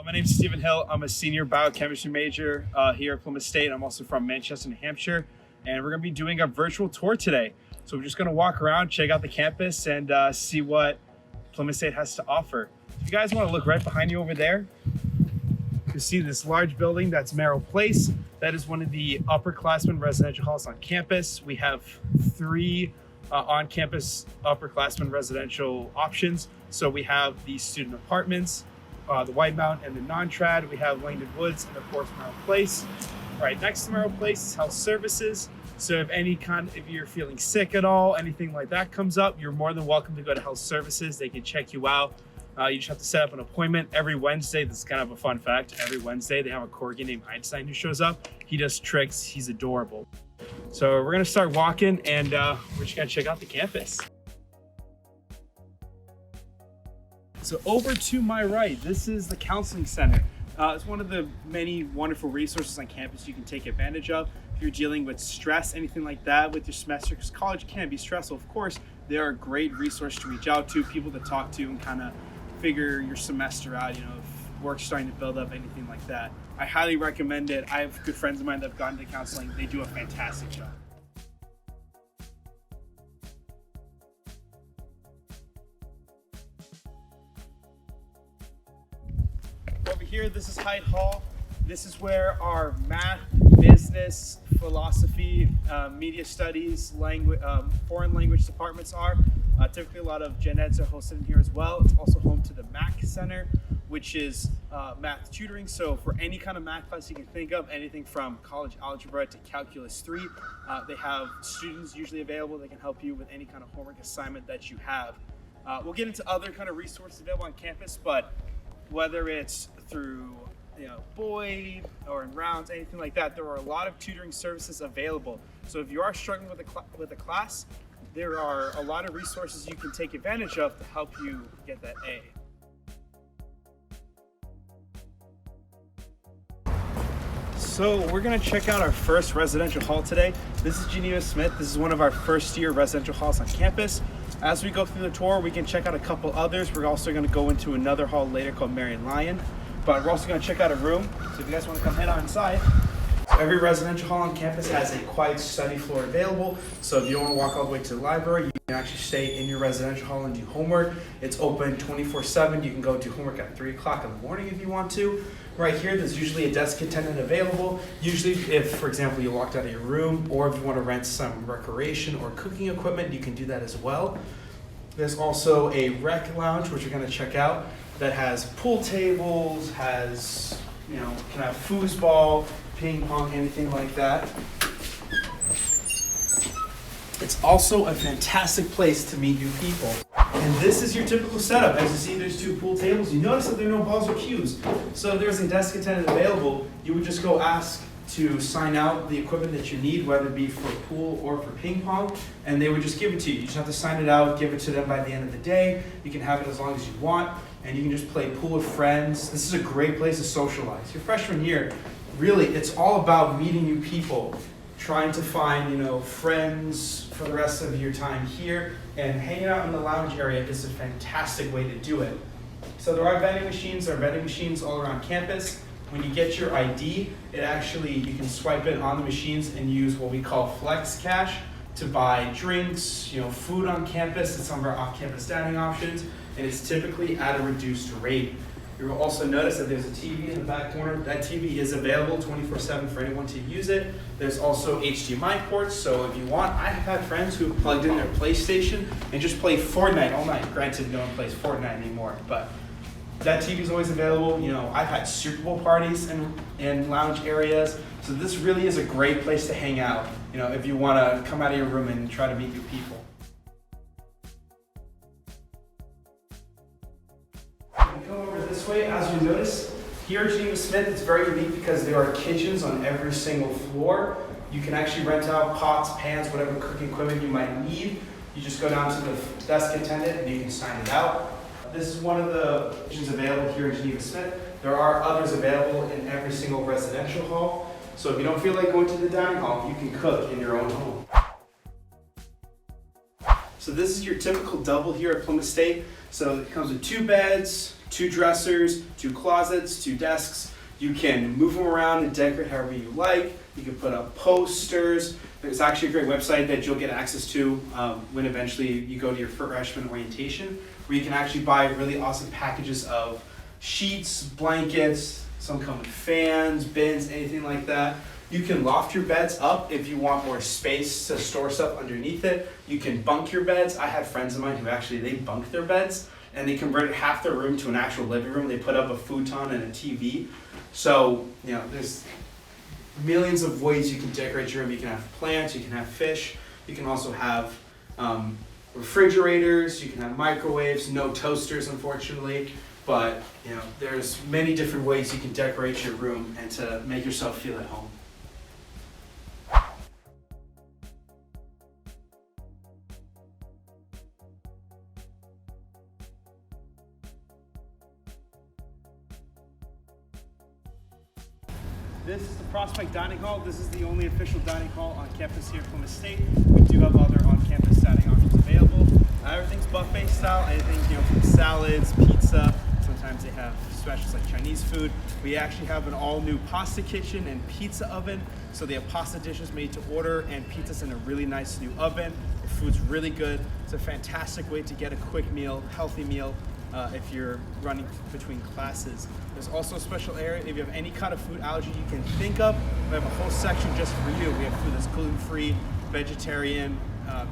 My name's Stephen Hill. I'm a senior biochemistry major here at Plymouth State. I'm also from Manchester, New Hampshire, and we're going to be doing a virtual tour today. So we're just going to walk around, check out the campus, and see what Plymouth State has to offer. If you guys want to look right behind you over there, you can see this large building. That's Merrill Place. That is one of the upperclassmen residential halls on campus. We have three on-campus upperclassmen residential options. So we have the student apartments, the White Mountain and the non-trad. We have Langdon Woods and of course Merrill Place. Right next to Merrill Place is health services. So if you're feeling sick at all, anything like that comes up, you're more than welcome to go to health services. They can check you out. You just have to set up an appointment every Wednesday. This is kind of a fun fact. Every Wednesday they have a corgi named Einstein who shows up. He does tricks. He's adorable. So we're gonna start walking and we're just gonna check out the campus. So over to my right, this is the counseling center. It's one of the many wonderful resources on campus you can take advantage of. If you're dealing with stress, anything like that with your semester, because college can be stressful, of course, they are a great resource to reach out to, people to talk to and kind of figure your semester out, if work's starting to build up, anything like that. I highly recommend it. I have good friends of mine that have gone to counseling. They do a fantastic job. Over here, this is Hyde Hall. This is where our math, business, philosophy, media studies, foreign language departments are. Typically a lot of gen eds are hosted in here as well. It's also home to the Mac Center, which is math tutoring. So for any kind of math class you can think of, anything from college algebra to calculus 3, they have students usually available that can help you with any kind of homework assignment that you have. We'll get into other kind of resources available on campus, but whether it's through Boyd or in rounds, anything like that, there are a lot of tutoring services available. So if you are struggling with a class, there are a lot of resources you can take advantage of to help you get that A. So we're gonna check out our first residential hall today. This is Geneva Smith. This is one of our first year residential halls on campus. As we go through the tour, we can check out a couple others. We're also gonna go into another hall later called Marion Linehaul, but we're also gonna check out a room. So if you guys wanna come head on inside. So every residential hall on campus has a quiet study floor available. So if you don't wanna walk all the way to the library, you can actually stay in your residential hall and do homework. It's open 24/7. You can go do homework at 3 o'clock in the morning if you want to. Right here, there's usually a desk attendant available. Usually if, for example, you walked out of your room, or if you want to rent some recreation or cooking equipment, you can do that as well. There's also a rec lounge, which you're gonna check out, that has pool tables, can have foosball, ping pong, anything like that. It's also a fantastic place to meet new people. And this is your typical setup. As you see, there's 2 pool tables. You notice that there are no balls or cues. So if there's a desk attendant available, you would just go ask to sign out the equipment that you need, whether it be for pool or for ping pong, and they would just give it to you. You just have to sign it out, give it to them by the end of the day. You can have it as long as you want, and you can just play pool with friends. This is a great place to socialize. Your freshman year, really, it's all about meeting new people, trying to find, friends for the rest of your time here, and hanging out in the lounge area is a fantastic way to do it. So there are vending machines. There are vending machines all around campus. When you get your ID, you can swipe it on the machines and use what we call Flex Cash to buy drinks, food on campus and some of our off-campus dining options, and it's typically at a reduced rate. You will also notice that there's a TV in the back corner. That TV is available 24/7 for anyone to use it. There's also HDMI ports, so if you want, I have had friends who plugged in their PlayStation and just play Fortnite all night. Granted, no one plays Fortnite anymore, but that TV is always available. I've had Super Bowl parties in lounge areas, so this really is a great place to hang out, if you want to come out of your room and try to meet new people. Come over this way. As you notice, here at Geneva Smith, it's very unique because there are kitchens on every single floor. You can actually rent out pots, pans, whatever cooking equipment you might need. You just go down to the desk attendant and you can sign it out. This is one of the kitchens available here at Geneva Smith. There are others available in every single residential hall. So if you don't feel like going to the dining hall, you can cook in your own home. So this is your typical double here at Plymouth State. So it comes with 2 beds, 2 dressers, 2 closets, 2 desks. You can move them around and decorate however you like. You can put up posters. There's actually a great website that you'll get access to when eventually you go to your freshman orientation, where you can actually buy really awesome packages of sheets, blankets. Some come with fans, bins, anything like that. You can loft your beds up if you want more space to store stuff underneath it. You can bunk your beds. I have friends of mine who actually, they bunk their beds and they converted half their room to an actual living room. They put up a futon and a TV. So, there's millions of ways you can decorate your room. You can have plants, you can have fish. You can also have refrigerators, you can have microwaves, no toasters, unfortunately. But, there's many different ways you can decorate your room and to make yourself feel at home. This is the Prospect Dining Hall. This is the only official dining hall on campus here at Plymouth State. We do have other on-campus dining options available. Everything's buffet style, anything from salads, pizza. Sometimes they have specials like Chinese food. We actually have an all-new pasta kitchen and pizza oven. So they have pasta dishes made to order and pizzas in a really nice new oven. The food's really good. It's a fantastic way to get a quick meal, healthy meal, if you're running between classes. There's also a special area if you have any kind of food allergy you can think of. We have a whole section just for you. We have food that's gluten-free, vegetarian,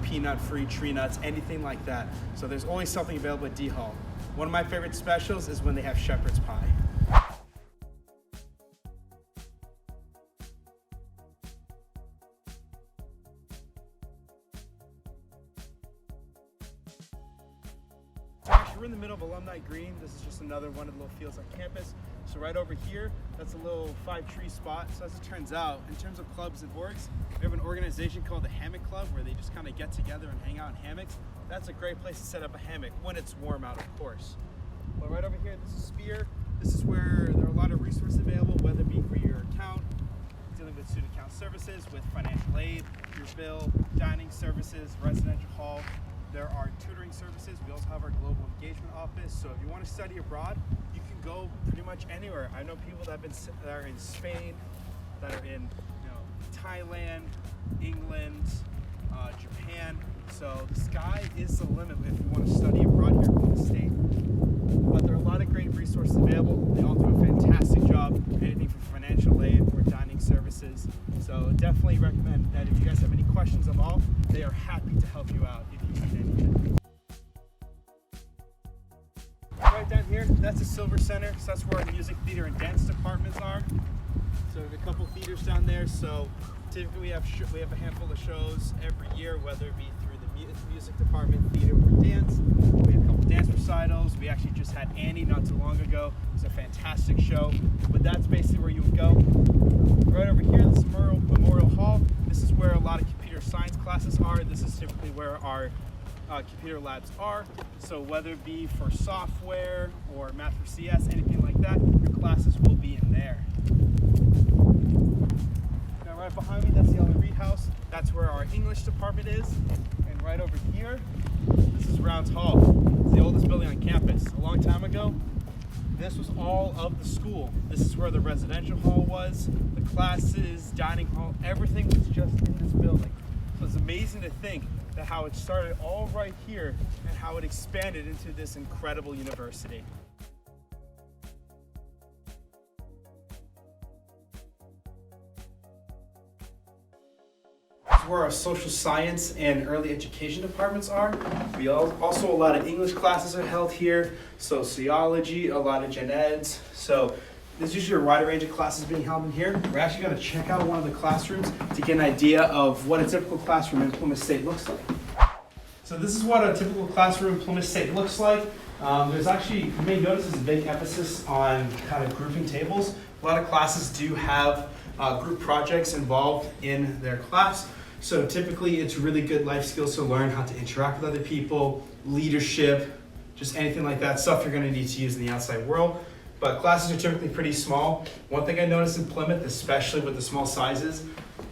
peanut-free, tree nuts, anything like that. So there's always something available at D Hall. One of my favorite specials is when they have shepherd's pie. We're in the middle of Alumni Green. This is just another one of the little fields on campus. So right over here, that's a little 5-tree spot. So as it turns out, in terms of clubs and orgs, we have an organization called the Hammock Club where they just kind of get together and hang out in hammocks. That's a great place to set up a hammock when it's warm out, of course. But right over here, this is Spear. This is where there are a lot of resources available, whether it be for your account, dealing with student account services, with financial aid, your bill, dining services, residential hall. There are tutoring services. We also have our global engagement office. So if you want to study abroad, you can go pretty much anywhere. I know people that are in Spain, that are in Thailand, England, Japan. So the sky is the limit if you want to study abroad here at Plymouth State. But there are a lot of great resources available. They all do a fantastic job, anything from financial aid or dining services. So definitely recommend that if you guys have any questions at all, they are happy to help you out if you need anything. Right down here, that's the Silver Center. So that's where our music, theater, and dance departments are. So we have a couple theaters down there. So typically we have a handful of shows every year, whether it be through the music department, theater, or dance. We have a couple dance recitals. We actually just had Annie not too long ago. It was a fantastic show. But that's basically where you would go. Right over here, this is Memorial Hall. This is where a lot of computer science classes are. This is typically where our computer labs are. So whether it be for software or math for CS, anything like that, your classes will be in there. Now right behind me, that's the Ellen Reed House. That's where our English department is. And right over here, this is Rounds Hall. It's the oldest building on campus. A long time ago, this was all of the school. This is where the residential hall was, the classes, dining hall, everything was just in this building. So it's amazing to think that how it started all right here and how it expanded into this incredible university. Where our social science and early education departments are. We also, a lot of English classes are held here, sociology, a lot of gen eds. So there's usually a wide range of classes being held in here. We're actually going to check out one of the classrooms to get an idea of what a typical classroom in Plymouth State looks like. So this is what a typical classroom in Plymouth State looks like. There's actually, you may notice there's a big emphasis on kind of grouping tables. A lot of classes do have group projects involved in their class. So typically it's really good life skills to learn how to interact with other people, leadership, just anything like that, stuff you're gonna need to use in the outside world. But classes are typically pretty small. One thing I noticed in Plymouth, especially with the small sizes,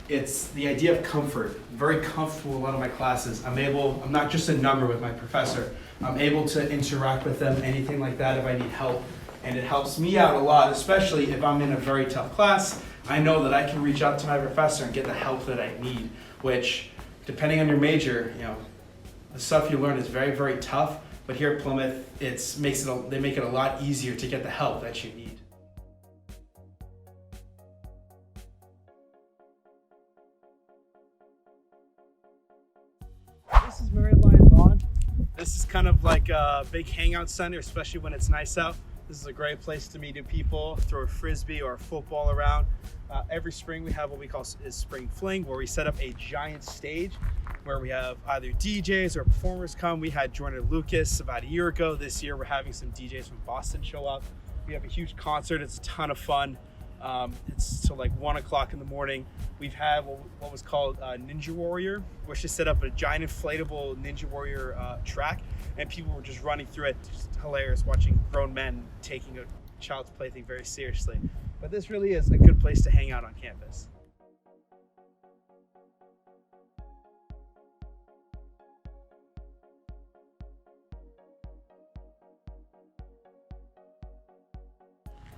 it's the idea of comfort. I'm very comfortable with a lot of my classes. I'm not just a number with my professor. I'm able to interact with them, anything like that if I need help. And it helps me out a lot, especially if I'm in a very tough class. I know that I can reach out to my professor and get the help that I need, which, depending on your major, the stuff you learn is very, very tough. But here at Plymouth, they make it a lot easier to get the help that you need. This is Marion Linehaul. This is kind of like a big hangout center, especially when it's nice out. This is a great place to meet new people, throw a frisbee or a football around. Every spring we have what we call is Spring Fling, where we set up a giant stage where we have either DJs or performers come. We had Jordan Lucas about a year ago. This year we're having some DJs from Boston show up. We have a huge concert. It's a ton of fun. It's till like 1 o'clock in the morning. We've had what was called Ninja Warrior, which is set up a giant inflatable Ninja Warrior track, and people were just running through it. Just hilarious watching grown men taking a child's plaything very seriously. But this really is a good place to hang out on campus.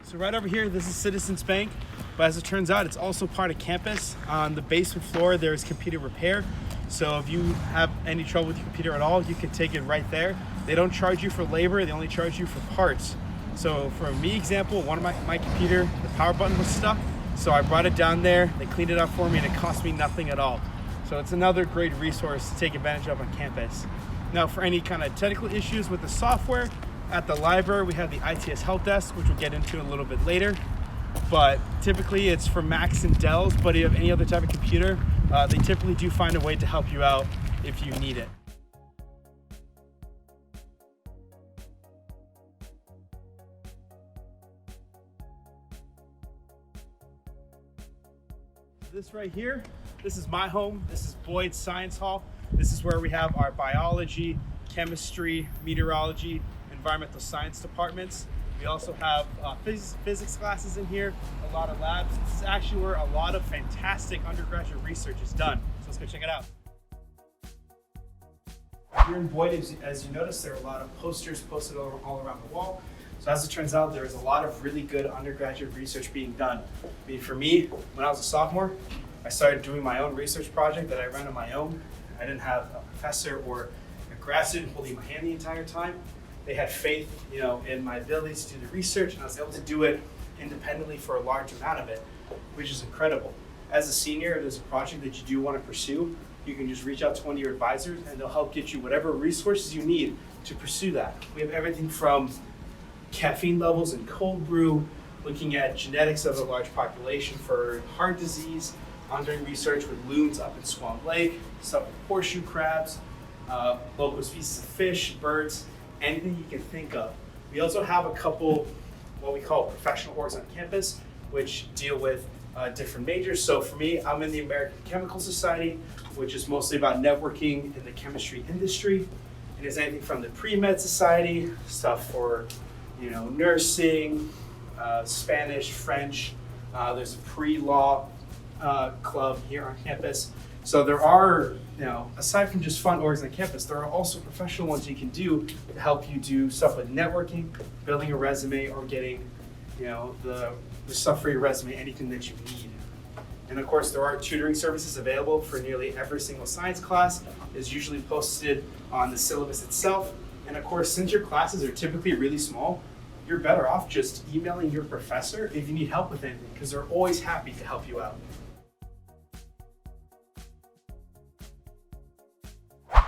So right over here, this is Citizens Bank, but as it turns out, it's also part of campus. On the basement floor, there's computer repair. So if you have any trouble with your computer at all, you can take it right there. They don't charge you for labor, they only charge you for parts. So for me example, one of my computer, the power button was stuck. So I brought it down there, they cleaned it up for me, and it cost me nothing at all. So it's another great resource to take advantage of on campus. Now for any kind of technical issues with the software, at the library, we have the ITS help desk, which we'll get into a little bit later. But typically it's for Macs and Dells, but if you have any other type of computer, they typically do find a way to help you out if you need it. This right here, this is my home. This is Boyd's Science Hall. This is where we have our biology, chemistry, meteorology, environmental science departments. We also have physics classes in here, a lot of labs. This is actually where a lot of fantastic undergraduate research is done. So let's go check it out. Here in Boyd, as you notice, there are a lot of posters posted all around the wall. So as it turns out, there is a lot of really good undergraduate research being done. I mean, for me, when I was a sophomore, I started doing my own research project that I ran on my own. I didn't have a professor or a grad student holding my hand the entire time. They had faith, in my ability to do the research, and I was able to do it independently for a large amount of it, which is incredible. As a senior, if there's a project that you do want to pursue, you can just reach out to one of your advisors and they'll help get you whatever resources you need to pursue that. We have everything from caffeine levels in cold brew, looking at genetics of a large population for heart disease. I'm doing research with loons up in Swan Lake, stuff with horseshoe crabs, local species of fish, birds, anything you can think of. We also have a couple what we call professional orgs on campus, which deal with different majors. So for me, I'm in the American Chemical Society, which is mostly about networking in the chemistry industry. And there's anything from the Pre-Med Society, stuff for nursing, Spanish, French. There's a pre-law club here on campus. So there are, aside from just fun orgs on campus, there are also professional ones you can do to help you do stuff with networking, building a resume, or getting, the stuff for your resume, anything that you need. And of course, there are tutoring services available for nearly every single science class. It's usually posted on the syllabus itself. And of course, since your classes are typically really small, you're better off just emailing your professor if you need help with anything, because they're always happy to help you out.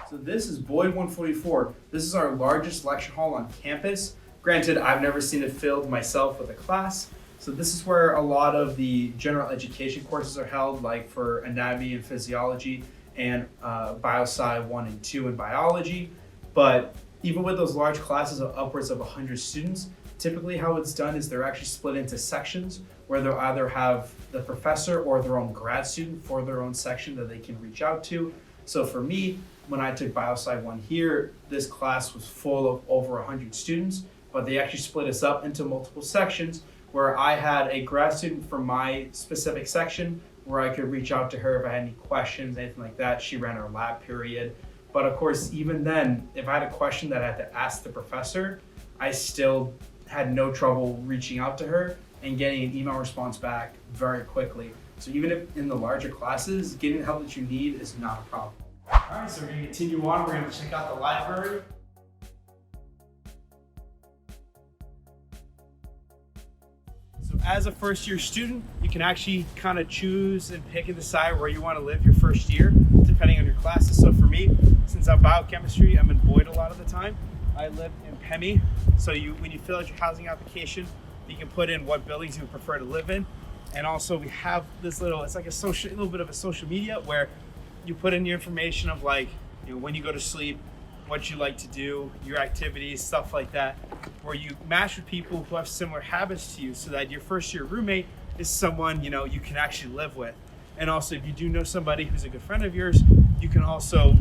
So this is Boyd 144. This is our largest lecture hall on campus. Granted, I've never seen it filled myself with a class. So this is where a lot of the general education courses are held, like for anatomy and physiology and biosci 1 and 2 in biology. But even with those large classes of upwards of 100 students, typically how it's done is they're actually split into sections where they'll either have the professor or their own grad student for their own section that they can reach out to. So for me, when I took biosci 1 here, this class was full of over 100 students, but they actually split us up into multiple sections where I had a grad student from my specific section where I could reach out to her if I had any questions, anything like that. She ran our lab period. But of course, even then, if I had a question that I had to ask the professor, I still had no trouble reaching out to her and getting an email response back very quickly. So even if in the larger classes, getting the help that you need is not a problem. All right, so we're gonna continue on. We're gonna check out the library. So as a first year student, you can actually kind of choose and pick and decide where you want to live your first year, depending on your classes. So for me, since I'm biochemistry, I'm in Boyd a lot of the time. I live in Pemmy. So when you fill out your housing application, you can put in what buildings you would prefer to live in. And also we have this it's like a little bit of a social media where you put in your information of like, when you go to sleep, what you like to do, your activities, stuff like that, where you match with people who have similar habits to you so that your first year roommate is someone, you can actually live with. And also if you do know somebody who's a good friend of yours, you can also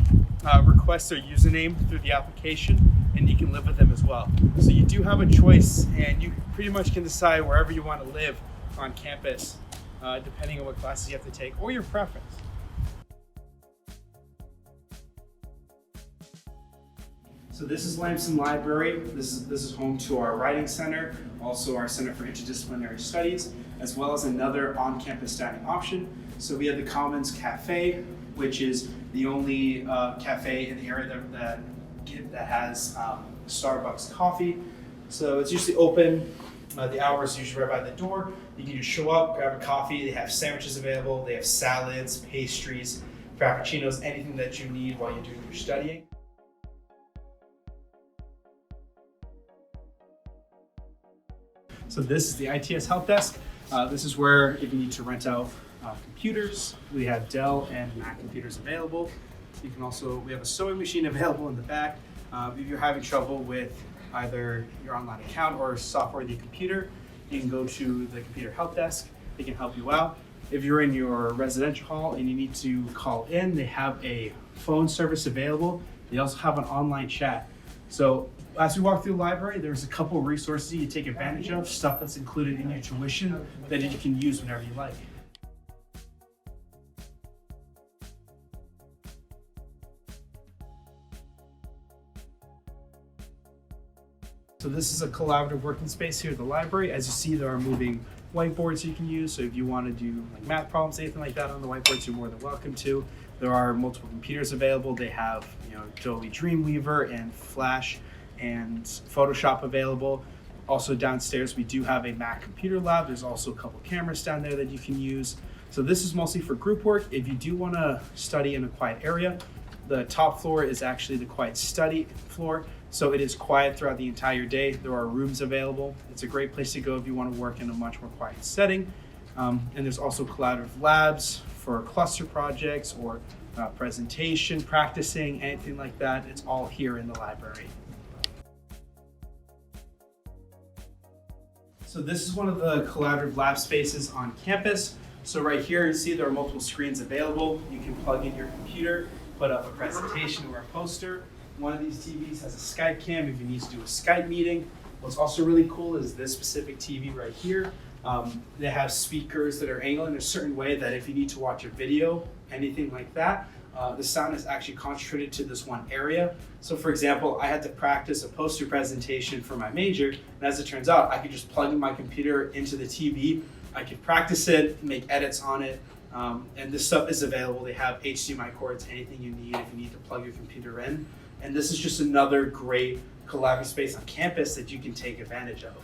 request their username through the application and you can live with them as well. So you do have a choice and you pretty much can decide wherever you want to live on campus, depending on what classes you have to take or your preference. So this is Lampson Library. This is home to our writing center, also our Center for Interdisciplinary Studies, as well as another on-campus dining option. So we have the Commons Cafe, which is the only cafe in the area that has Starbucks coffee. So it's usually open. The hour is usually right by the door. You can just show up, grab a coffee. They have sandwiches available. They have salads, pastries, frappuccinos, anything that you need while you're doing your studying. So this is the ITS help desk. This is where if you need to rent out computers, we have Dell and Mac computers available. We have a sewing machine available in the back. If you're having trouble with either your online account or software with your computer, you can go to the computer help desk. They can help you out. If you're in your residential hall and you need to call in, they have a phone service available. They also have an online chat. So as we walk through the library, there's a couple of resources you take advantage of, stuff that's included in your tuition that you can use whenever you like. So this is a collaborative working space here at the library. As you see, there are moving whiteboards you can use. So if you want to do like math problems, anything like that on the whiteboards, you're more than welcome to. There are multiple computers available. They have Adobe Dreamweaver and Flash and Photoshop available. Also downstairs, we do have a Mac computer lab. There's also a couple cameras down there that you can use. So this is mostly for group work. If you do want to study in a quiet area, the top floor is actually the quiet study floor. So it is quiet throughout the entire day. There are rooms available. It's a great place to go if you want to work in a much more quiet setting. And there's also collaborative labs for cluster projects or presentation, practicing, anything like that. It's all here in the library. So this is one of the collaborative lab spaces on campus. So right here, you see there are multiple screens available. You can plug in your computer, put up a presentation or a poster. One of these TVs has a Skype cam if you need to do a Skype meeting. What's also really cool is this specific TV right here. They have speakers that are angled in a certain way that if you need to watch a video, anything like that, the sound is actually concentrated to this one area. So for example, I had to practice a poster presentation for my major, and as it turns out, I could just plug in my computer into the TV. I could practice it, make edits on it, and this stuff is available. They have HDMI cords, anything you need if you need to plug your computer in. And this is just another great collaborative space on campus that you can take advantage of.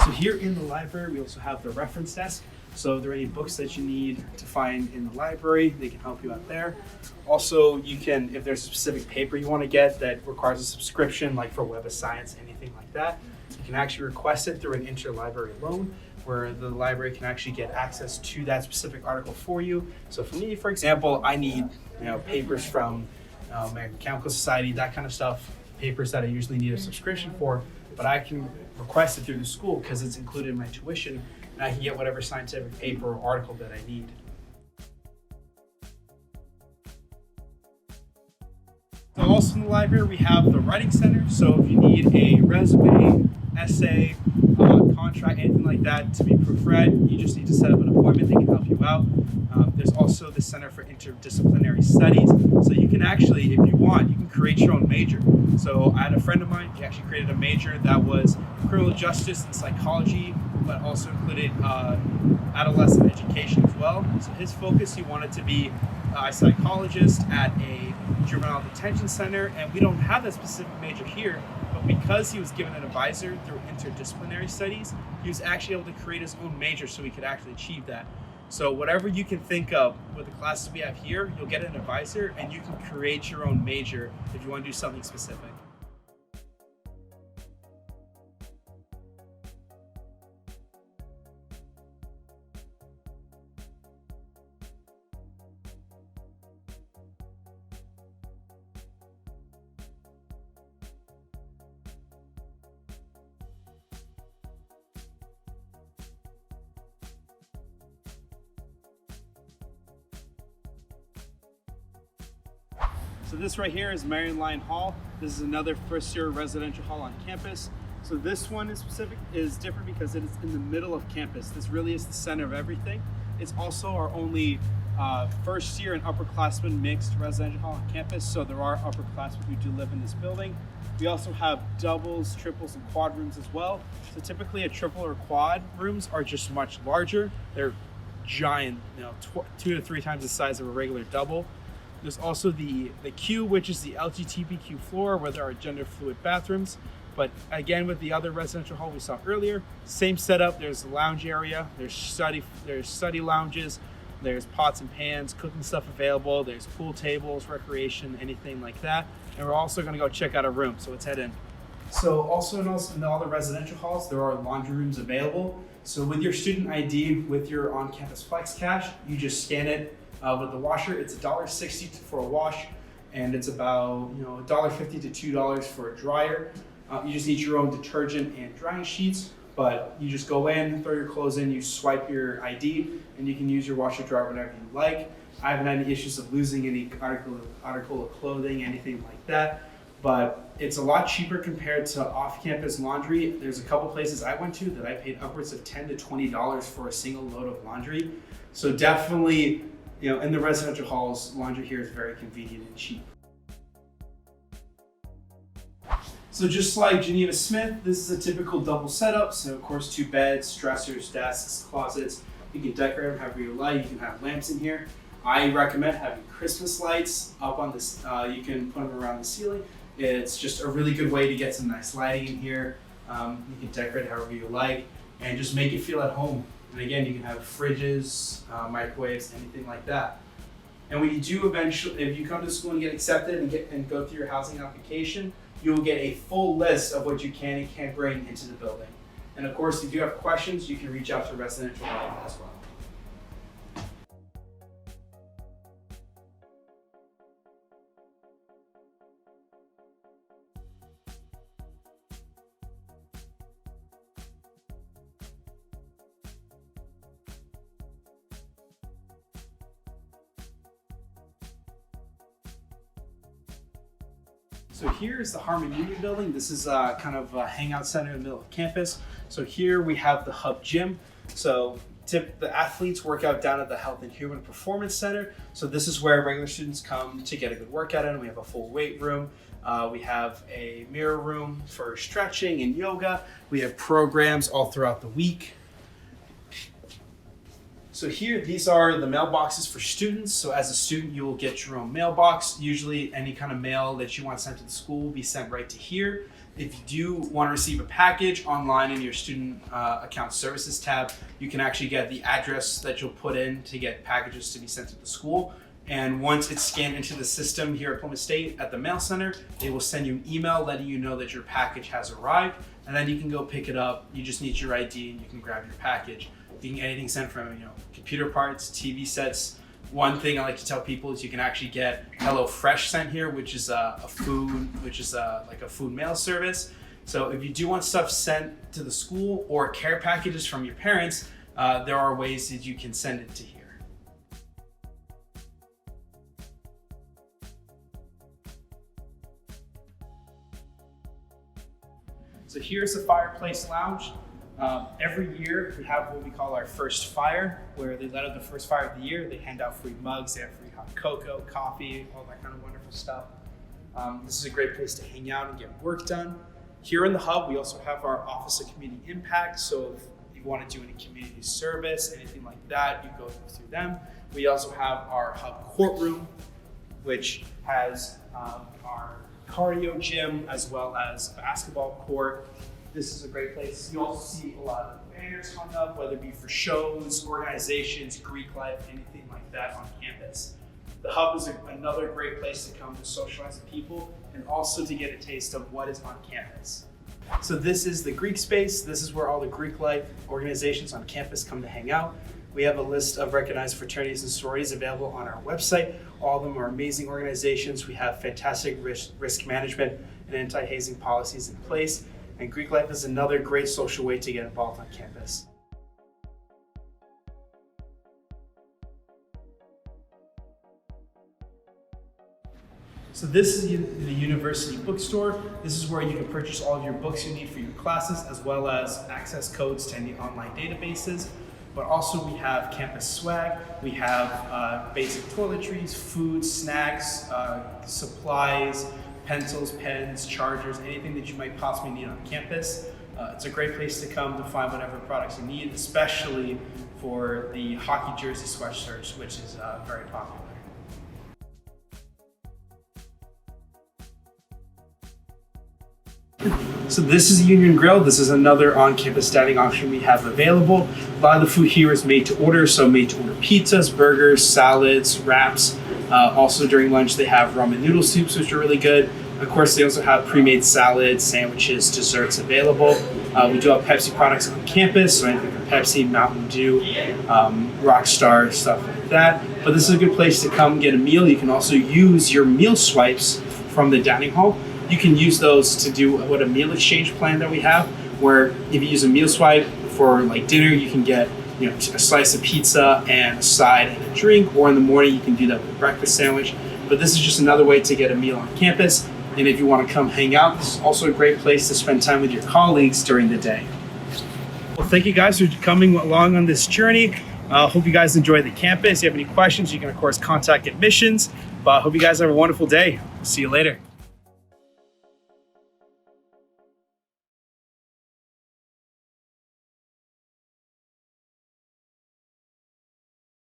So here in the library, we also have the reference desk. So if there are any books that you need to find in the library, they can help you out there. Also, you can, if there's a specific paper you want to get that requires a subscription, like for Web of Science, anything like that, you can actually request it through an interlibrary loan, where the library can actually get access to that specific article for you. So for me, for example, I need papers from American Chemical Society, that kind of stuff, papers that I usually need a subscription for, but I can request it through the school because it's included in my tuition, and I can get whatever scientific paper or article that I need. So also in the library, we have the Writing Center. So if you need a resume, essay, contract, anything like that to be proofread, you just need to set up an appointment. They can help you out. There's also the Center for Interdisciplinary Studies. So you can actually, if you want, you can create your own major. So I had a friend of mine, he actually created a major that was criminal justice and psychology, but also included adolescent education as well. So his focus, he wanted to be a psychologist at a juvenile detention center, and we don't have that specific major here, but because he was given an advisor through interdisciplinary studies, he was actually able to create his own major so he could actually achieve that. So whatever you can think of with the classes we have here, you'll get an advisor and you can create your own major if you want to do something specific. So this right here is Marion Linehaul. This is another first-year residential hall on campus. So this one is different because it is in the middle of campus. This really is the center of everything. It's also our only first-year and upperclassmen mixed residential hall on campus. So there are upperclassmen who do live in this building. We also have doubles, triples, and quad rooms as well. So typically a triple or quad rooms are just much larger. They're giant, 2 to 3 times the size of a regular double. There's also the Q, which is the LGBTQ floor, where there are gender fluid bathrooms. But again, with the other residential hall we saw earlier, same setup. There's a lounge area, there's study lounges, there's pots and pans, cooking stuff available, there's pool tables, recreation, anything like that. And we're also gonna go check out a room, so let's head in. So also in all the residential halls, there are laundry rooms available. So with your student ID, with your on-campus Flex Cash, you just scan it with the washer. It's $1.60 for a wash, and it's about $1.50 to $2 for a dryer. You just need your own detergent and drying sheets, but you just go in, throw your clothes in, you swipe your ID, and you can use your washer dryer whenever you like. I haven't had any issues of losing any article of clothing, anything like that. But it's a lot cheaper compared to off-campus laundry. There's a couple places I went to that I paid upwards of $10 to $20 for a single load of laundry. So definitely, in the residential halls, laundry here is very convenient and cheap. So just like Geneva Smith, this is a typical double setup. So of course, 2 beds, dressers, desks, closets. You can decorate them however you like. You can have lamps in here. I recommend having Christmas lights up on this. You can put them around the ceiling. It's just a really good way to get some nice lighting in here. You can decorate however you like and just make it feel at home. And again, you can have fridges, microwaves, anything like that. And when you do eventually, if you come to school and get accepted and go through your housing application, you will get a full list of what you can and can't bring into the building. And of course, if you have questions, you can reach out to Residential Life as well. So here is the Harmon Union building. This is kind of a hangout center in the middle of campus. So here we have the Hub Gym. So the athletes work out down at the Health and Human Performance Center. So this is where regular students come to get a good workout in. We have a full weight room. We have a mirror room for stretching and yoga. We have programs all throughout the week. So here, these are the mailboxes for students. So as a student, you will get your own mailbox. Usually any kind of mail that you want sent to the school will be sent right to here. If you do want to receive a package online in your student account services tab, you can actually get the address that you'll put in to get packages to be sent to the school. And once it's scanned into the system here at Plymouth State at the mail center, they will send you an email letting you know that your package has arrived, and then you can go pick it up. You just need your ID and you can grab your package. You can get anything sent from computer parts, TV sets. One thing I like to tell people is you can actually get HelloFresh sent here, which is like a food mail service. So if you do want stuff sent to the school or care packages from your parents, there are ways that you can send it to here. So here's the fireplace lounge. Every year we have what we call our first fire, where they let out the first fire of the year. They hand out free mugs, they have free hot cocoa, coffee, all that kind of wonderful stuff. This is a great place to hang out and get work done. Here in the hub, we also have our Office of Community Impact. So if you want to do any community service, anything like that, you go through them. We also have our hub courtroom, which has our cardio gym as well as basketball court. This is a great place. You also see a lot of banners hung up, whether it be for shows, organizations, Greek life, anything like that on campus. The hub is another great place to come to socialize with people and also to get a taste of what is on campus. So this is the Greek space. This is where all the Greek life organizations on campus come to hang out. We have a list of recognized fraternities and sororities available on our website. All of them are amazing organizations. We have fantastic risk management and anti-hazing policies in place. And Greek life is another great social way to get involved on campus. So this is the University Bookstore. This is where you can purchase all of your books you need for your classes, as well as access codes to any online databases. But also we have campus swag. We have basic toiletries, food, snacks, supplies, pencils, pens, chargers, anything that you might possibly need on campus. It's a great place to come to find whatever products you need, especially for the hockey jersey sweatshirts, which is very popular. So this is Union Grill. This is another on-campus dining option we have available. A lot of the food here is made to order, so made to order pizzas, burgers, salads, wraps. Also during lunch they have ramen noodle soups, which are really good. Of course, they also have pre-made salads, sandwiches, desserts available. We do have Pepsi products on campus, so anything from Pepsi, Mountain Dew, Rockstar, stuff like that. But this is a good place to come get a meal. You can also use your meal swipes from the dining hall. You can use those to do a meal exchange plan that we have, where if you use a meal swipe for like dinner, you can get a slice of pizza and a side and a drink, or in the morning you can do that with a breakfast sandwich. But this is just another way to get a meal on campus. And if you want to come hang out, this is also a great place to spend time with your colleagues during the day. Well, thank you guys for coming along on this journey. Hope you guys enjoy the campus. If you have any questions, you can of course contact admissions. But I hope you guys have a wonderful day. See you later.